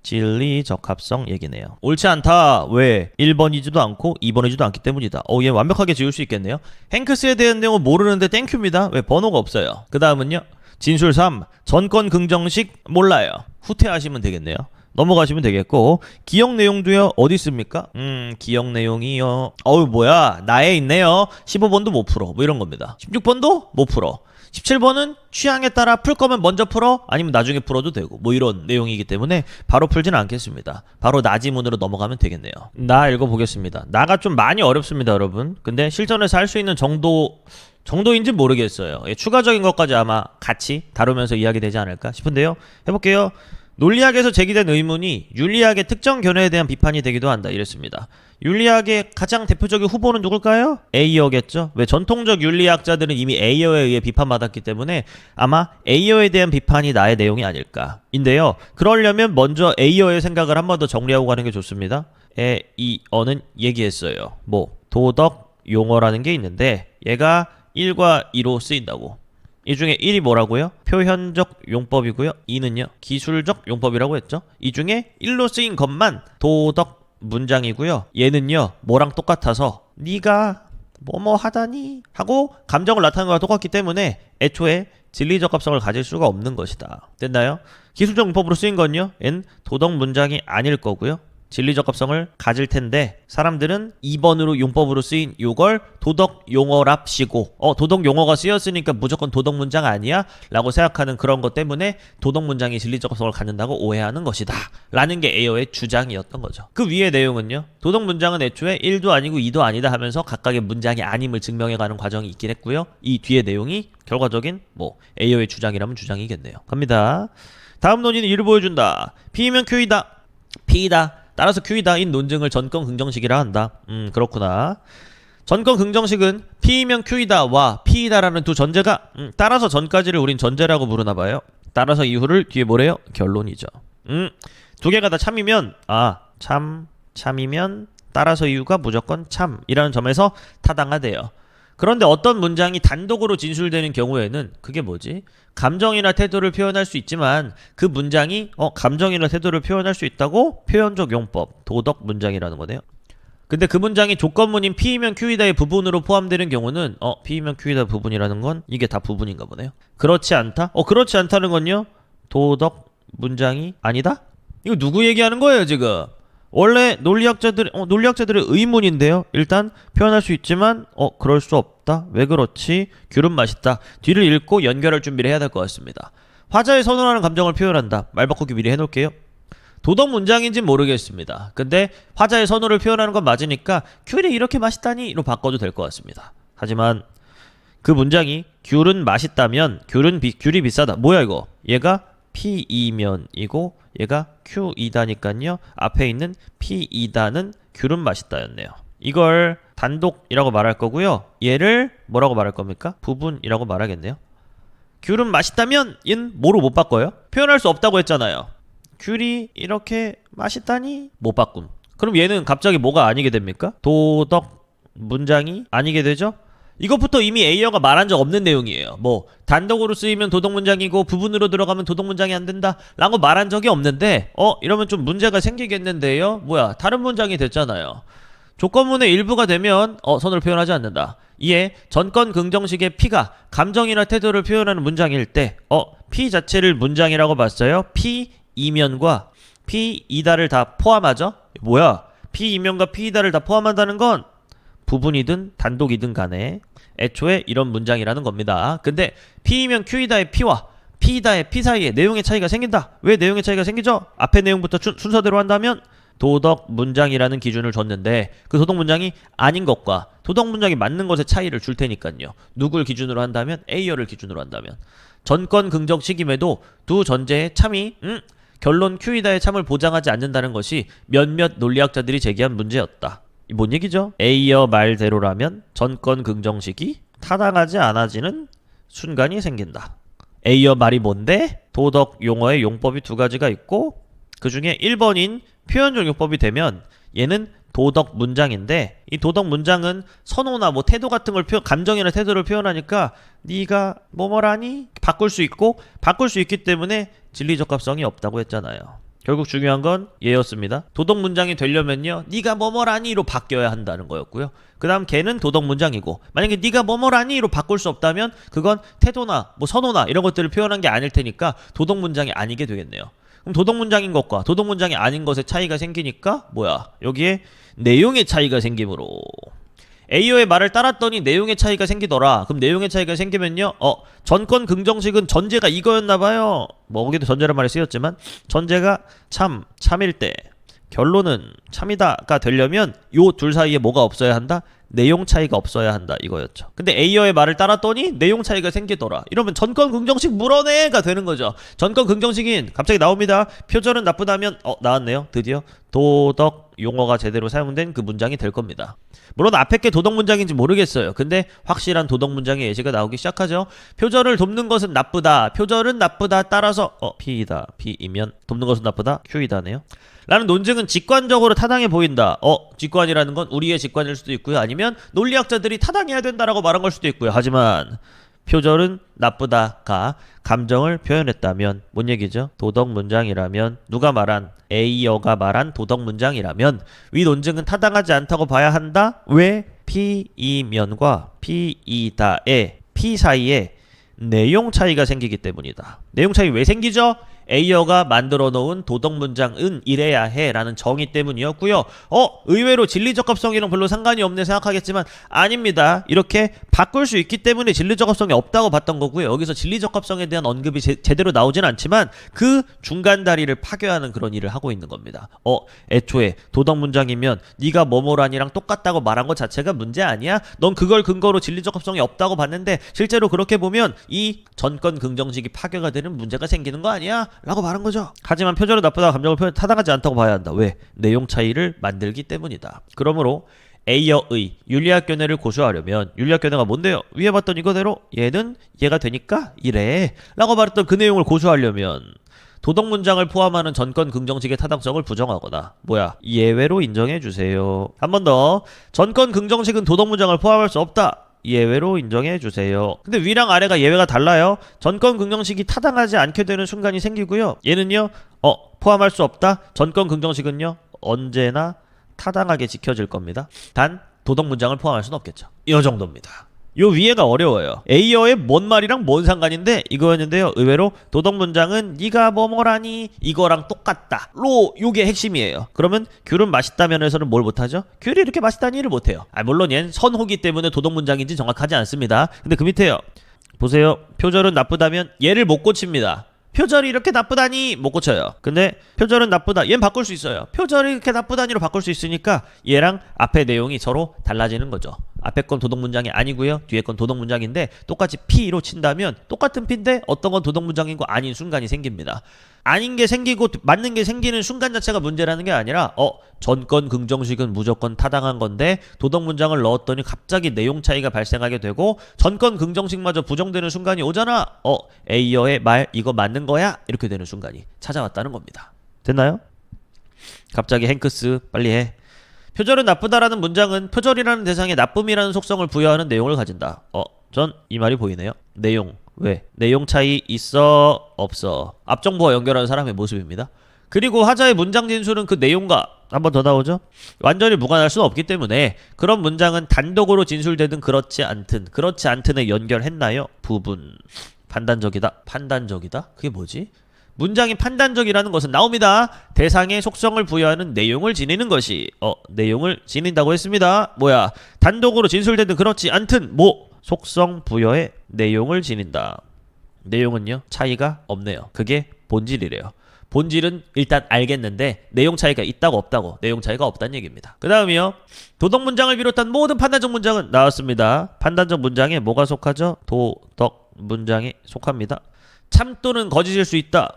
진리 적합성 얘기네요. 옳지 않다. 왜? 1번이지도 않고 2번이지도 않기 때문이다. 얘 완벽하게 지울 수 있겠네요. 행크스에 대한 내용은 모르는데 땡큐입니다. 왜? 번호가 없어요. 그 다음은요 진술 3. 전권 긍정식 몰라요. 후퇴하시면 되겠네요. 넘어가시면 되겠고, 기억 내용도요 어디 있습니까? 기억 내용이요 뭐야 나에 있네요. 15번도 못 풀어 뭐 이런 겁니다. 16번도 못 풀어. 17번은 취향에 따라 풀 거면 먼저 풀어, 아니면 나중에 풀어도 되고 뭐 이런 내용이기 때문에 바로 풀지는 않겠습니다. 바로 나 지문으로 넘어가면 되겠네요. 나 읽어보겠습니다. 나가 좀 많이 어렵습니다 여러분. 근데 실전에서 할 수 있는 정도인지 모르겠어요. 추가적인 것까지 아마 같이 다루면서 이야기되지 않을까 싶은데요. 해볼게요. 논리학에서 제기된 의문이 윤리학의 특정 견해에 대한 비판이 되기도 한다 이랬습니다. 윤리학의 가장 대표적인 후보는 누굴까요? 에이어겠죠. 왜? 전통적 윤리학자들은 이미 에이어에 의해 비판받았기 때문에 아마 에이어에 대한 비판이 나의 내용이 아닐까 인데요. 그러려면 먼저 에이어의 생각을 한 번 더 정리하고 가는 게 좋습니다. 에이어는 얘기했어요. 도덕 용어라는 게 있는데 얘가 1과 2로 쓰인다고. 이 중에 1이 뭐라고요? 표현적 용법이고요. 2는요 기술적 용법이라고 했죠. 이 중에 1로 쓰인 것만 도덕 문장이고요. 얘는요 뭐랑 똑같아서 네가 뭐뭐 하다니 하고 감정을 나타내는 거랑 똑같기 때문에 애초에 진리적 합성을 가질 수가 없는 것이다. 됐나요? 기술적 용법으로 쓰인 건요. n 도덕 문장이 아닐 거고요. 진리적 합성을 가질 텐데 사람들은 2번으로 용법으로 쓰인 요걸 도덕 용어랍시고 도덕 용어가 쓰였으니까 무조건 도덕 문장 아니야? 라고 생각하는 그런 것 때문에 도덕 문장이 진리적 합성을 갖는다고 오해하는 것이다 라는 게 에어의 주장이었던 거죠. 그 위의 내용은요. 도덕 문장은 애초에 1도 아니고 2도 아니다 하면서 각각의 문장이 아님을 증명해가는 과정이 있긴 했고요. 이 뒤의 내용이 결과적인 에어의 주장이라면 주장이겠네요. 갑니다. 다음 논의는 이를 보여준다. P이면 Q이다. P이다. 따라서 Q이다인 논증을 전권 긍정식이라 한다. 그렇구나. 전권 긍정식은 P이면 Q이다와 P이다라는 두 전제가 따라서 전까지를 우린 전제라고 부르나봐요. 따라서 이후를 뒤에 뭐래요? 결론이죠. 두 개가 다 참이면 참이면 따라서 이유가 무조건 참이라는 점에서 타당하대요. 그런데 어떤 문장이 단독으로 진술되는 경우에는 그게 뭐지? 감정이나 태도를 표현할 수 있지만 그 문장이 감정이나 태도를 표현할 수 있다고 표현적 용법, 도덕 문장이라는 거네요. 근데 그 문장이 조건문인 P이면 Q이다의 부분으로 포함되는 경우는 P이면 Q이다 부분이라는 건 이게 다 부분인가 보네요. 그렇지 않다? 그렇지 않다는 건요. 도덕 문장이 아니다? 이거 누구 얘기하는 거예요 지금? 원래 논리학자들의 의문인데요. 일단 표현할 수 있지만 그럴 수 없다. 왜 그렇지? 귤은 맛있다. 뒤를 읽고 연결할 준비를 해야 될 것 같습니다. 화자의 선호하는 감정을 표현한다. 말 바꾸기 미리 해놓을게요. 도덕 문장인지는 모르겠습니다. 근데 화자의 선호를 표현하는 건 맞으니까 귤이 이렇게 맛있다니 로 바꿔도 될 것 같습니다. 하지만 그 문장이 귤은 맛있다면 귤이 비싸다. 뭐야 이거? 얘가 P이면이고 얘가 Q이다니까요. 앞에 있는 P이다는 귤은 맛있다였네요. 이걸 단독이라고 말할 거고요. 얘를 뭐라고 말할 겁니까? 부분이라고 말하겠네요. 귤은 맛있다면 인 뭐로 못 바꿔요? 표현할 수 없다고 했잖아요. 귤이 이렇게 맛있다니 못 바꿈. 그럼 얘는 갑자기 뭐가 아니게 됩니까? 도덕 문장이 아니게 되죠? 이것부터 이미 에이어가 말한 적 없는 내용이에요. 단독으로 쓰이면 도덕 문장이고 부분으로 들어가면 도덕 문장이 안 된다 라고 말한 적이 없는데 이러면 좀 문제가 생기겠는데요. 다른 문장이 됐잖아요. 조건문의 일부가 되면 선을 표현하지 않는다. 이에 전권 긍정식의 P가 감정이나 태도를 표현하는 문장일 때 P 자체를 문장이라고 봤어요. P 이면과 P 이다를 다 포함하죠. P 이면과 P 이다를 다 포함한다는 건 부분이든 단독이든 간에 애초에 이런 문장이라는 겁니다. 근데 P이면 Q이다의 P와 P이다의 P 사이에 내용의 차이가 생긴다. 왜 내용의 차이가 생기죠? 앞에 내용부터 순서대로 한다면 도덕 문장이라는 기준을 줬는데 그 도덕 문장이 아닌 것과 도덕 문장이 맞는 것의 차이를 줄 테니까요. 누굴 기준으로 한다면 A열을 기준으로 한다면 전권 긍정식임에도 두 전제의 참이 결론 Q이다의 참을 보장하지 않는다는 것이 몇몇 논리학자들이 제기한 문제였다. 뭔 얘기죠? A여 말대로라면 전권 긍정식이 타당하지 않아지는 순간이 생긴다. A여 말이 뭔데? 도덕 용어의 용법이 두 가지가 있고 그 중에 1번인 표현적 용법이 되면 얘는 도덕 문장인데 이 도덕 문장은 선호나 태도 같은 걸 감정이나 태도를 표현하니까 네가 뭐뭐라니? 바꿀 수 있고 바꿀 수 있기 때문에 진리적 합성이 없다고 했잖아요. 결국 중요한 건 얘였습니다. 도덕 문장이 되려면요. 네가 뭐뭐라니로 바뀌어야 한다는 거였고요. 그 다음 걔는 도덕 문장이고 만약에 네가 뭐뭐라니로 바꿀 수 없다면 그건 태도나 선호나 이런 것들을 표현한 게 아닐 테니까 도덕 문장이 아니게 되겠네요. 그럼 도덕 문장인 것과 도덕 문장이 아닌 것의 차이가 생기니까 여기에 내용의 차이가 생기므로 A어의 말을 따랐더니 내용의 차이가 생기더라. 그럼 내용의 차이가 생기면요. 전권 긍정식은 전제가 이거였나봐요. 거기도 전제란 말이 쓰였지만 전제가 참일 때 결론은 참이다가 되려면 요 둘 사이에 뭐가 없어야 한다? 내용 차이가 없어야 한다 이거였죠. 근데 A어의 말을 따랐더니 내용 차이가 생기더라. 이러면 전권 긍정식 물어내가 되는 거죠. 전권 긍정식인 갑자기 나옵니다. 표절은 나쁘다면 나왔네요. 드디어 도덕 용어가 제대로 사용된 그 문장이 될 겁니다. 물론 앞에 게 도덕 문장인지 모르겠어요. 근데 확실한 도덕 문장의 예시가 나오기 시작하죠. 표절을 돕는 것은 나쁘다. 표절은 나쁘다. 따라서 P이다. P이면 돕는 것은 나쁘다. Q이다네요. 라는 논증은 직관적으로 타당해 보인다. 직관이라는 건 우리의 직관일 수도 있고요. 아니면 논리학자들이 타당해야 된다라고 말한 걸 수도 있고요. 하지만 표절은 나쁘다가 감정을 표현했다면 뭔 얘기죠? 도덕 문장이라면 누가 말한 A여가 말한 도덕 문장이라면 위 논증은 타당하지 않다고 봐야 한다. 왜? P이면과 P이다의 P 사이에 내용 차이가 생기기 때문이다. 내용 차이 왜 생기죠? A어가 만들어 놓은 도덕 문장은 이래야 해 라는 정의 때문이었고요. 의외로 진리적합성이랑 별로 상관이 없네 생각하겠지만 아닙니다. 이렇게 바꿀 수 있기 때문에 진리적합성이 없다고 봤던 거고요. 여기서 진리적합성에 대한 언급이 제대로 나오진 않지만 그 중간 다리를 파괴하는 그런 일을 하고 있는 겁니다. 애초에 도덕 문장이면 네가 뭐뭐란이랑 똑같다고 말한 것 자체가 문제 아니야? 넌 그걸 근거로 진리적합성이 없다고 봤는데 실제로 그렇게 보면 이 전권 긍정식이 파괴가 되는 문제가 생기는 거 아니야? 라고 말한 거죠. 하지만 표절은 나쁘다 감정을 타당하지 않다고 봐야 한다. 왜? 내용 차이를 만들기 때문이다. 그러므로 A어의 윤리학 견해를 고수하려면 윤리학 견해가 뭔데요? 위에 봤던 이거대로 얘는 얘가 되니까 이래 라고 말했던 그 내용을 고수하려면 도덕 문장을 포함하는 전권 긍정식의 타당성을 부정하거나 예외로 인정해주세요. 한 번 더. 전권 긍정식은 도덕 문장을 포함할 수 없다. 예외로 인정해주세요. 근데 위랑 아래가 예외가 달라요. 전권 긍정식이 타당하지 않게 되는 순간이 생기고요. 얘는요 포함할 수 없다. 전권 긍정식은요 언제나 타당하게 지켜질 겁니다. 단 도덕 문장을 포함할 수는 없겠죠. 이 정도입니다. 요 위에가 어려워요. A어의 뭔 말이랑 뭔 상관인데 이거였는데요. 의외로 도덕 문장은 네가 뭐뭐라니 이거랑 똑같다 로 요게 핵심이에요. 그러면 귤은 맛있다 면에서는 뭘 못하죠? 귤이 이렇게 맛있다니를 못해요. 물론 얜 선호기 때문에 도덕 문장인지 정확하지 않습니다. 근데 그 밑에요. 보세요. 표절은 나쁘다면 얘를 못 고칩니다. 표절이 이렇게 나쁘다니 못 고쳐요. 근데 표절은 나쁘다 얘는 바꿀 수 있어요. 표절이 이렇게 나쁘다니로 바꿀 수 있으니까 얘랑 앞에 내용이 서로 달라지는 거죠. 앞에 건 도덕 문장이 아니고요. 뒤에 건 도덕 문장인데 똑같이 P로 친다면 똑같은 P인데 어떤 건 도덕 문장이고 아닌 순간이 생깁니다. 아닌 게 생기고 맞는 게 생기는 순간 자체가 문제라는 게 아니라 전권 긍정식은 무조건 타당한 건데 도덕 문장을 넣었더니 갑자기 내용 차이가 발생하게 되고 전권 긍정식마저 부정되는 순간이 오잖아. A어의 말 이거 맞는 거야? 이렇게 되는 순간이 찾아왔다는 겁니다. 됐나요? 갑자기 행크스 빨리 해. 표절은 나쁘다라는 문장은 표절이라는 대상에 나쁨이라는 속성을 부여하는 내용을 가진다. 전 이 말이 보이네요. 내용. 왜? 내용 차이 있어? 없어? 앞정보와 연결하는 사람의 모습입니다. 그리고 하자의 문장 진술은 그 내용과 한 번 더 나오죠? 완전히 무관할 수는 없기 때문에 그런 문장은 단독으로 진술되든 그렇지 않든에 연결했나요? 부분. 판단적이다. 판단적이다? 그게 뭐지? 문장이 판단적이라는 것은 나옵니다. 대상의 속성을 부여하는 내용을 지니는 것이 내용을 지닌다고 했습니다. 단독으로 진술되든 그렇지 않든 속성 부여의 내용을 지닌다. 내용은요 차이가 없네요. 그게 본질이래요. 본질은 일단 알겠는데 내용 차이가 있다고 없다고 내용 차이가 없다는 얘기입니다. 그 다음이요. 도덕 문장을 비롯한 모든 판단적 문장은 나왔습니다. 판단적 문장에 뭐가 속하죠? 도덕 문장에 속합니다. 참 또는 거짓일 수 있다.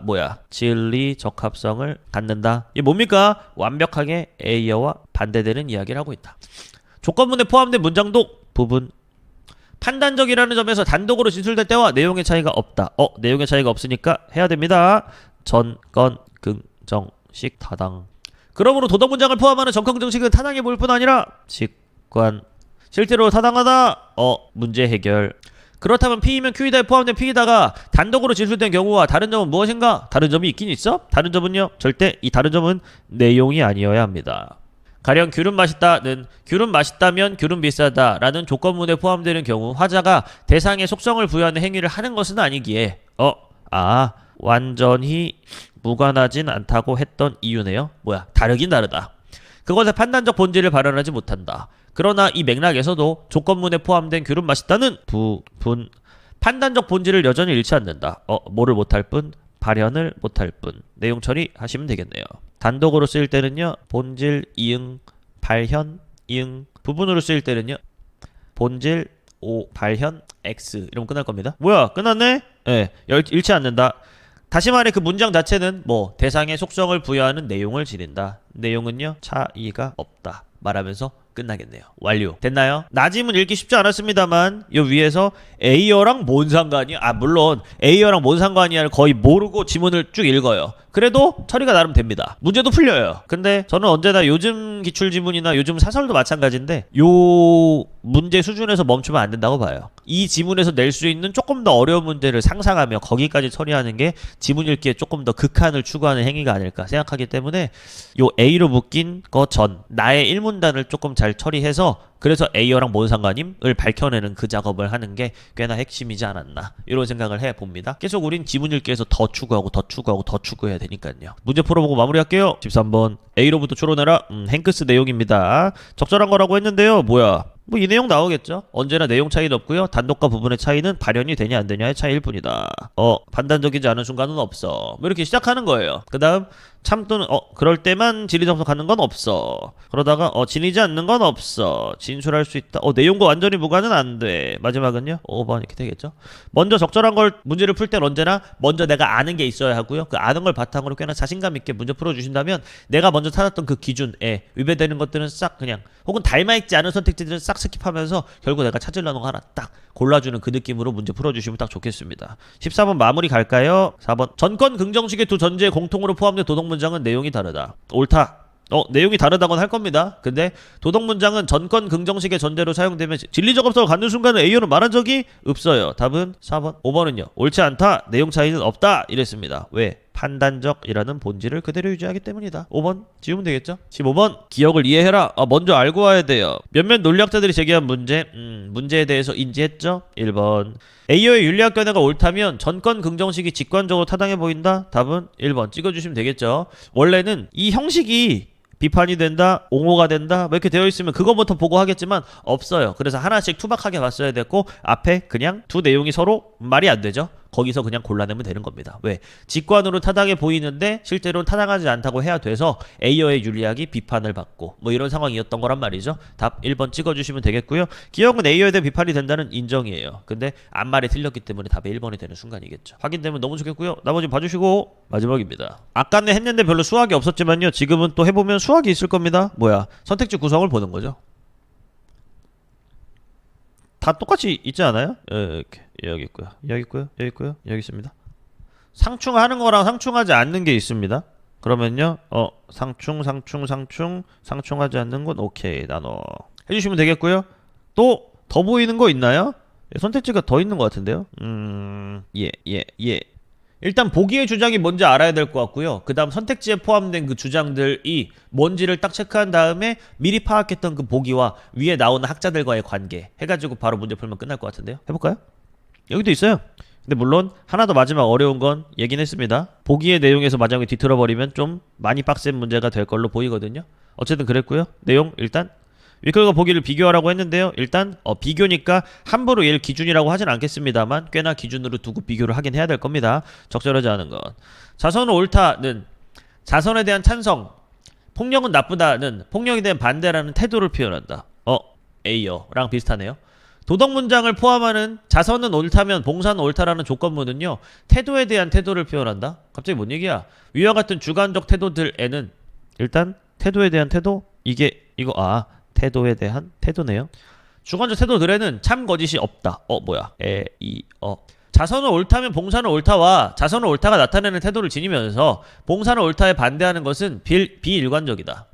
진리 적합성을 갖는다. 이게 뭡니까? 완벽하게 A어와 반대되는 이야기를 하고 있다. 조건문에 포함된 문장도 부분. 판단적이라는 점에서 단독으로 진술될 때와 내용의 차이가 없다. 내용의 차이가 없으니까 해야 됩니다. 전권 긍정식 타당. 그러므로 도덕 문장을 포함하는 전권 긍정식은 타당해 보일 뿐 아니라 직관. 실제로 타당하다. 문제 해결. 그렇다면 P이면 Q이다에 포함된 P이다가 단독으로 진술된 경우와 다른 점은 무엇인가? 다른 점이 있긴 있어? 다른 점은요? 절대 이 다른 점은 내용이 아니어야 합니다. 가령 귤은 맛있다는 귤은 맛있다면 귤은 비싸다 라는 조건문에 포함되는 경우 화자가 대상의 속성을 부여하는 행위를 하는 것은 아니기에 완전히 무관하진 않다고 했던 이유네요. 다르긴 다르다. 그것의 판단적 본질을 발현하지 못한다. 그러나 이 맥락에서도 조건문에 포함된 귤은 맛있다는 부분 판단적 본질을 여전히 잃지 않는다. 뭐를 못할 뿐? 발현을 못할 뿐. 내용 처리하시면 되겠네요. 단독으로 쓰일 때는요. 본질 이응 발현 이응 부분으로 쓰일 때는요. 본질 오 발현 x 이러면 끝날 겁니다. 끝났네? 잃지 않는다. 다시 말해 그 문장 자체는 대상의 속성을 부여하는 내용을 지닌다. 내용은요. 차이가 없다. 말하면서 끝나겠네요. 완료. 됐나요? 나지문 읽기 쉽지 않았습니다만 요 위에서 A어랑 뭔 상관이야? 물론 A어랑 뭔 상관이야를 거의 모르고 지문을 쭉 읽어요. 그래도 처리가 나름 됩니다. 문제도 풀려요. 근데 저는 언제나 요즘 기출지문이나 요즘 사설도 마찬가지인데 요 문제 수준에서 멈추면 안 된다고 봐요. 이 지문에서 낼 수 있는 조금 더 어려운 문제를 상상하며 거기까지 처리하는 게 지문 읽기에 조금 더 극한을 추구하는 행위가 아닐까 생각하기 때문에 요 A로 묶인 거 전 나의 1문단을 조금 잘 처리해서 그래서 A어랑 뭔 상관임을 밝혀내는 그 작업을 하는 게 꽤나 핵심이지 않았나 이런 생각을 해봅니다. 계속 우린 지문 읽기에서 더 추구하고 더 추구하고 더 추구해야 되니까요. 문제 풀어보고 마무리할게요. 13번 A로부터 추론해라. 행크스 내용입니다. 적절한 거라고 했는데요. 뭐야? 뭐 이 내용 나오겠죠. 언제나 내용 차이는 없고요. 단독과 부분의 차이는 발현이 되냐 안 되냐의 차이일 뿐이다. 판단적이지 않은 순간은 없어. 뭐 이렇게 시작하는 거예요. 그 다음 참 또는 그럴 때만 진리 접속하는 건 없어. 그러다가 지니지 않는 건 없어. 진술할 수 있다. 내용과 완전히 무관은 안 돼. 마지막은요. 5번 이렇게 되겠죠. 먼저 적절한 걸 문제를 풀 땐 언제나 먼저 내가 아는 게 있어야 하고요. 그 아는 걸 바탕으로 꽤나 자신감 있게 문제 풀어주신다면 내가 먼저 찾았던 그 기준에 위배되는 것들은 싹 그냥 혹은 닮아있지 않은 선택지들은 싹 스킵하면서 결국 내가 찾으려는 거 하나 딱 골라주는 그 느낌으로 문제 풀어주시면 딱 좋겠습니다. 14번 마무리 갈까요? 4번 전권 긍정식의 두 전제에 공통으로 포함된 도덕문장은 내용이 다르다. 옳다. 내용이 다르다곤 할 겁니다. 근데 도덕문장은 전권 긍정식의 전제로 사용되면 진리적 업적을 갖는 순간은 A어는 말한 적이 없어요. 답은 4번. 5번은요. 옳지 않다. 내용 차이는 없다. 이랬습니다. 왜? 판단적이라는 본질을 그대로 유지하기 때문이다. 5번 지우면 되겠죠? 15번 기억을 이해해라. 먼저 알고 와야 돼요. 몇몇 논리학자들이 제기한 문제에 대해서 인지했죠? 1번 A어의 윤리학 견해가 옳다면 전권 긍정식이 직관적으로 타당해 보인다? 답은 1번 찍어주시면 되겠죠? 원래는 이 형식이 비판이 된다, 옹호가 된다 뭐 이렇게 되어 있으면 그거부터 보고 하겠지만 없어요. 그래서 하나씩 투박하게 봤어야 됐고 앞에 그냥 두 내용이 서로 말이 안 되죠. 거기서 그냥 골라내면 되는 겁니다. 왜? 직관으로 타당해 보이는데 실제로는 타당하지 않다고 해야 돼서 A어의 윤리학이 비판을 받고 뭐 이런 상황이었던 거란 말이죠. 답 1번 찍어주시면 되겠고요. 기억은 A어에 대해 비판이 된다는 인정이에요. 근데 앞말이 틀렸기 때문에 답이 1번이 되는 순간이겠죠. 확인되면 너무 좋겠고요. 나머지 봐주시고 마지막입니다. 아까는 했는데 별로 수학이 없었지만요. 지금은 또 해보면 수학이 있을 겁니다. 뭐야? 선택지 구성을 보는 거죠. 다 똑같이 있지 않아요? 이렇게 여기 있고요. 여기 있고요. 여기 있고요. 여기 있습니다. 상충하는 거랑 상충하지 않는 게 있습니다. 그러면요. 상충하지 않는 건 오케이. 나눠 해주시면 되겠고요. 또 더 보이는 거 있나요? 선택지가 더 있는 것 같은데요. 예. 일단 보기의 주장이 뭔지 알아야 될 것 같고요. 그 다음 선택지에 포함된 그 주장들이 뭔지를 딱 체크한 다음에 미리 파악했던 그 보기와 위에 나오는 학자들과의 관계 해가지고 바로 문제 풀면 끝날 것 같은데요. 해볼까요? 여기도 있어요. 근데 물론 하나 더 마지막 어려운 건 얘긴 했습니다. 보기의 내용에서 마지막에 뒤틀어버리면 좀 많이 빡센 문제가 될 걸로 보이거든요. 어쨌든 그랬고요. 내용 일단 위클과 보기를 비교하라고 했는데요. 일단 비교니까 함부로 얘를 기준이라고 하진 않겠습니다만 꽤나 기준으로 두고 비교를 하긴 해야 될 겁니다. 적절하지 않은 것. 자선은 옳다는 자선에 대한 찬성, 폭력은 나쁘다는 폭력에 대한 반대라는 태도를 표현한다. A어랑 비슷하네요. 도덕문장을 포함하는 자선은 옳다면 봉사는 옳다라는 조건문은요. 태도에 대한 태도를 표현한다. 갑자기 뭔 얘기야? 위와 같은 주관적 태도들에는 일단 태도에 대한 태도? 태도에 대한 태도네요. 주관적 태도들에는 참 거짓이 없다. 자선은 옳다면 봉사는 옳다와 자선은 옳다가 나타내는 태도를 지니면서 봉사는 옳다에 반대하는 것은 비일관적이다.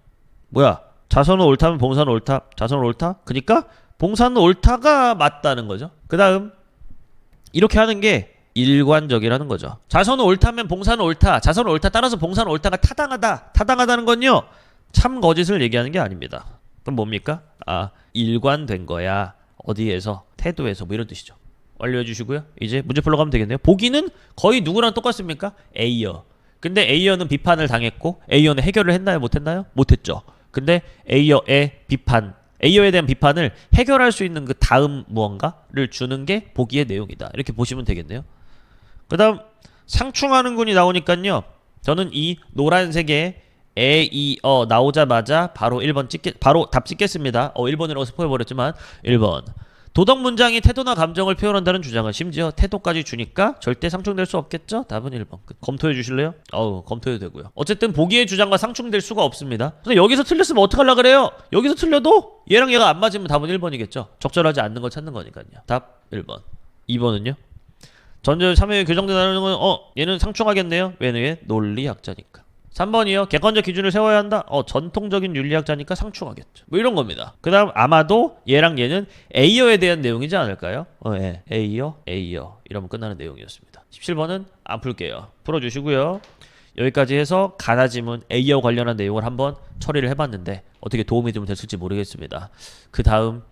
뭐야? 자선은 옳다면 봉사는 옳다. 자선은 옳다? 그러니까 봉사는 옳다가 맞다는 거죠. 그 다음 이렇게 하는 게 일관적이라는 거죠. 자선은 옳다면 봉사는 옳다. 자선은 옳다. 따라서 봉사는 옳다가 타당하다. 타당하다는 건요. 참 거짓을 얘기하는 게 아닙니다. 그럼 뭡니까? 일관된 거야. 어디에서? 태도에서 뭐 이런 뜻이죠. 완료해 주시고요. 이제 문제 풀러 가면 되겠네요. 보기는 거의 누구랑 똑같습니까? A어. 근데 A어는 비판을 당했고 A어는 해결을 했나요? 못했나요? 못했죠. 근데 A어에 대한 비판을 해결할 수 있는 그 다음 무언가를 주는 게 보기의 내용이다. 이렇게 보시면 되겠네요. 그 다음 상충하는 군이 나오니까요. 저는 이 노란색의 A어 나오자마자 바로 1번 바로 답 찍겠습니다. 1번이라고 스포해버렸지만 1번. 도덕 문장이 태도나 감정을 표현한다는 주장은 심지어 태도까지 주니까 절대 상충될 수 없겠죠? 답은 1번. 검토해 주실래요? 검토해도 되고요. 어쨌든 보기의 주장과 상충될 수가 없습니다. 근데 여기서 틀렸으면 어떡하려고 그래요? 여기서 틀려도 얘랑 얘가 안 맞으면 답은 1번이겠죠? 적절하지 않는 걸 찾는 거니까요. 답 1번. 2번은요? 전제 참여에 규정된다는 건 얘는 상충하겠네요. 왜냐? 논리학자니까. 3번이요. 객관적 기준을 세워야 한다. 전통적인 윤리학자니까 상충하겠죠. 뭐 이런 겁니다. 그 다음 아마도 얘랑 얘는 에이어에 대한 내용이지 않을까요? 예. 에이어 이러면 끝나는 내용이었습니다. 17번은 안 풀게요. 풀어주시고요. 여기까지 해서 가나 지문 에이어 관련한 내용을 한번 처리를 해봤는데 어떻게 도움이 좀 됐을지 모르겠습니다. 그 다음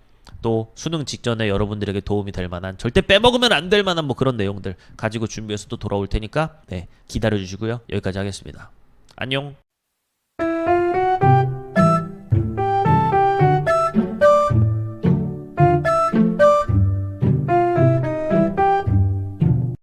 또 수능 직전에 여러분들에게 도움이 될 만한, 절대 빼먹으면 안 될 만한 뭐 그런 내용들 가지고 준비해서 또 돌아올 테니까 네, 기다려 주시고요. 여기까지 하겠습니다. 안녕.